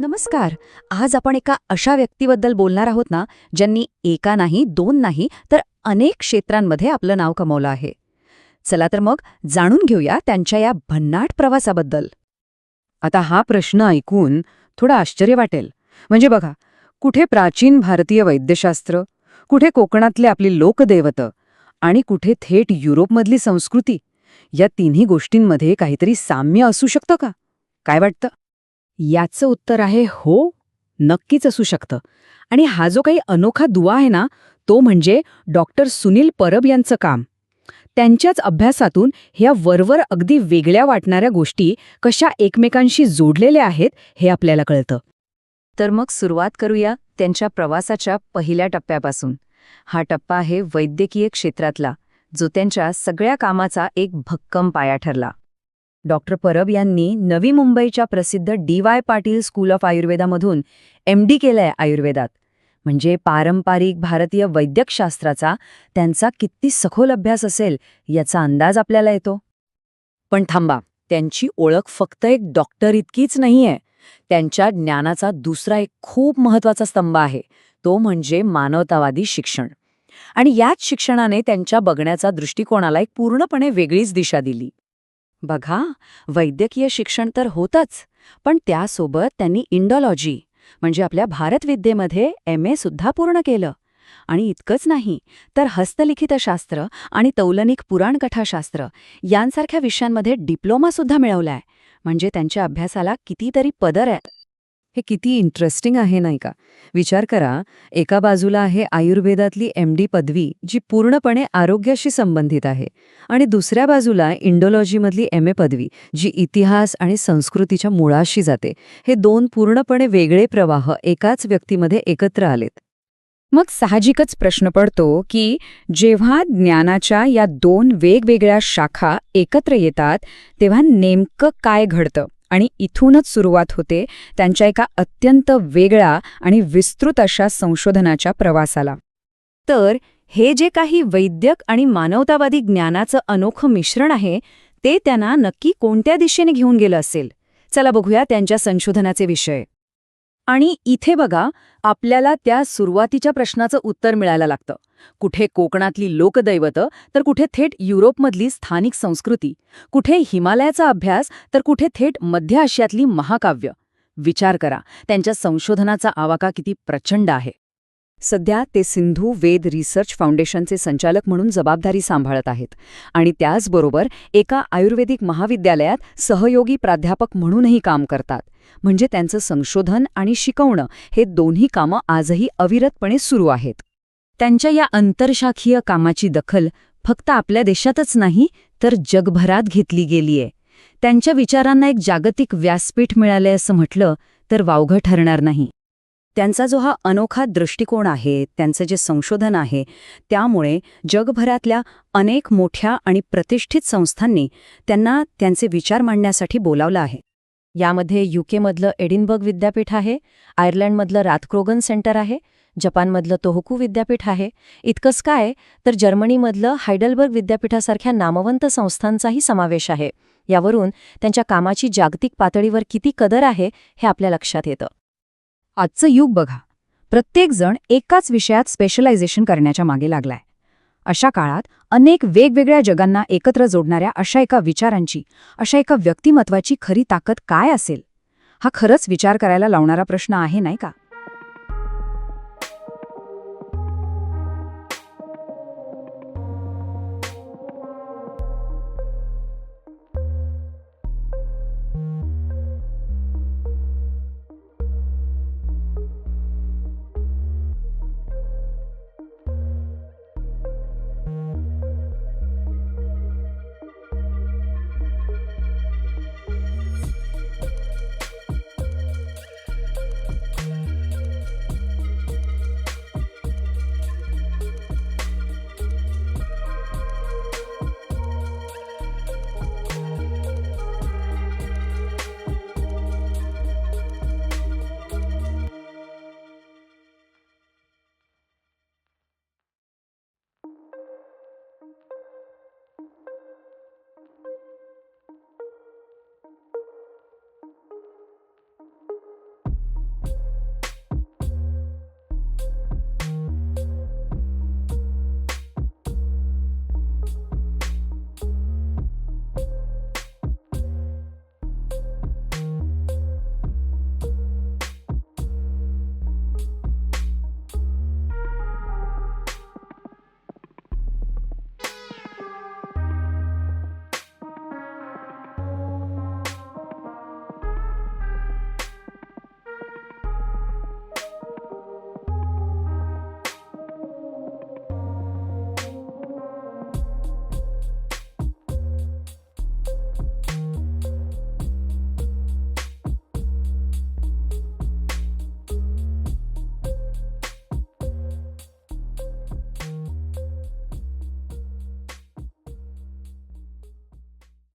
नमस्कार. आज आपण एका अशा व्यक्तीबद्दल बोलणार आहोत ना, ज्यांनी एका नाही, दोन नाही, तर अनेक क्षेत्रांमध्ये आपलं नाव कमावलं आहे. चला तर मग जाणून घेऊया त्यांच्या या भन्नाट प्रवासाबद्दल. आता हा प्रश्न ऐकून थोडं आश्चर्य वाटेल. म्हणजे बघा, कुठे प्राचीन भारतीय वैद्यशास्त्र, कुठे कोकणातले आपली लोकदैवतं आणि कुठे थेट युरोपमधली संस्कृती. या तिन्ही गोष्टींमध्ये काहीतरी साम्य असू शकतं का? काय वाटतं? याचं उत्तर आहे हो, नक्कीच असू शकतं. आणि हा जो काही अनोखा दुवा आहे ना, तो म्हणजे डॉक्टर सुनील परब यांचं काम. त्यांच्याच अभ्यासातून ह्या वरवर अगदी वेगळ्या वाटणाऱ्या गोष्टी कशा एकमेकांशी जोडलेल्या आहेत हे आपल्याला कळतं. तर मग सुरुवात करूया त्यांच्या प्रवासाच्या पहिल्या टप्प्यापासून. हा टप्पा आहे वैद्यकीय क्षेत्रातला, जो त्यांच्या सगळ्या कामाचा एक भक्कम पाया ठरला. डॉक्टर परब यांनी नवी मुंबईच्या प्रसिद्ध डी.वाय. पाटील स्कूल ऑफ आयुर्वेदामधून MD केलंय आयुर्वेदात. म्हणजे पारंपरिक भारतीय वैद्यकशास्त्राचा त्यांचा किती सखोल अभ्यास असेल याचा अंदाज आपल्याला येतो. पण थांबा, त्यांची ओळख फक्त एक डॉक्टर इतकीच नाहीये. त्यांच्या ज्ञानाचा दुसरा एक खूप महत्वाचा स्तंभ आहे, तो म्हणजे मानवतावादी शिक्षण. आणि याच शिक्षणाने त्यांच्या बघण्याचा दृष्टिकोनाला एक पूर्णपणे वेगळीच दिशा दिली. बघा, वैद्यकीय शिक्षण तर होतच, पण त्यासोबत त्यांनी इंडॉलॉजी म्हणजे आपल्या भारतविद्येमध्ये MA सुद्धा पूर्ण केलं. आणि इतकंच नाही, तर हस्तलिखितशास्त्र आणि तौलनिक पुराणकथाशास्त्र यांसारख्या विषयांमध्ये डिप्लोमा सुद्धा मिळवलाय. म्हणजे त्यांच्या अभ्यासाला कितीतरी पदर आहेत. हे किती इंटरेस्टिंग आहे नाही का? विचार करा, एका बाजूला आहे आयुर्वेदातली MD पदवी, जी पूर्णपणे आरोग्याशी संबंधित आहे, आणि दुसऱ्या बाजूला इंडोलॉजीमधली MA पदवी, जी इतिहास आणि संस्कृतीच्या मुळाशी जाते. हे दोन पूर्णपणे वेगळे प्रवाह एकाच व्यक्तीमध्ये एकत्र आलेत. मग साहजिकच प्रश्न पडतो की जेव्हा ज्ञानाच्या या दोन वेगवेगळ्या शाखा एकत्र येतात, तेव्हा नेमकं काय घडतं? आणि इथूनच सुरुवात होते त्यांच्या एका अत्यंत वेगळ्या आणि विस्तृत अशा संशोधनाच्या प्रवासाला. तर हे जे काही वैद्यक आणि मानवतावादी ज्ञानाचं अनोखं मिश्रण आहे, ते त्यांना नक्की कोणत्या दिशेने घेऊन गेलं असेल? चला बघूया त्यांच्या संशोधनाचे विषय. आणि इथे बघा, आपल्याला त्या सुरुवातीच्या प्रश्नाचं उत्तर मिळायला लागतं. कुठे कोकणातली लोकदैवतं, तर कुठे थेट युरोपमधली स्थानिक संस्कृती, कुठे हिमालयाचा अभ्यास, तर कुठे थेट मध्य आशियातली महाकाव्य. विचार करा, त्यांच्या संशोधनाचा आवाका किती प्रचंड आहे. सध्या ते सिंधू वेद रिसर्च फाउंडेशनचे संचालक म्हणून जबाबदारी सांभाळत आहेत. आणि त्याचबरोबर एका आयुर्वेदिक महाविद्यालयात सहयोगी प्राध्यापक म्हणूनही काम करतात. म्हणजे त्यांचं संशोधन आणि शिकवणं हे दोन्ही कामं आजही अविरतपणे सुरू आहेत. त्यांच्या या आंतरशाखीय कामाची दखल फक्त आपल्या देशातच नाही, तर जगभरात घेतली गेलीय. त्यांच्या विचारांना एक जागतिक व्यासपीठ मिळालंय असं म्हटलं तर वावगं ठरणार नाही. त्यांचा जो हा अनोखा दृष्टिकोन आहे, त्यांचं जे संशोधन आहे, त्यामुळे जगभरातल्या अनेक मोठ्या आणि प्रतिष्ठित संस्थांनी त्यांना त्यांचे विचार मांडण्यासाठी बोलावलं आहे. यामध्ये UK मधलं एडिनबर्ग विद्यापीठ आहे, आयर्लंडमधलं राथक्रोगन सेंटर आहे, जपानमधलं तोहोकू विद्यापीठ आहे. इतकंच काय, तर जर्मनीमधलं हायडलबर्ग विद्यापीठासारख्या नामवंत संस्थांचाही समावेश आहे. यावरून त्यांच्या कामाची जागतिक पातळीवर किती कदर आहे हे आपल्या लक्षात येतं. आजचं युग बघा, प्रत्येकजण एकाच विषयात स्पेशलायझेशन करण्याच्या मागे लागलाय. अशा काळात अनेक वेगवेगळ्या जगांना एकत्र जोडणाऱ्या अशा एका विचारांची, अशा एका व्यक्तिमत्वाची खरी ताकद काय असेल? हा खरंच विचार करायला लावणारा प्रश्न आहे, नाही का?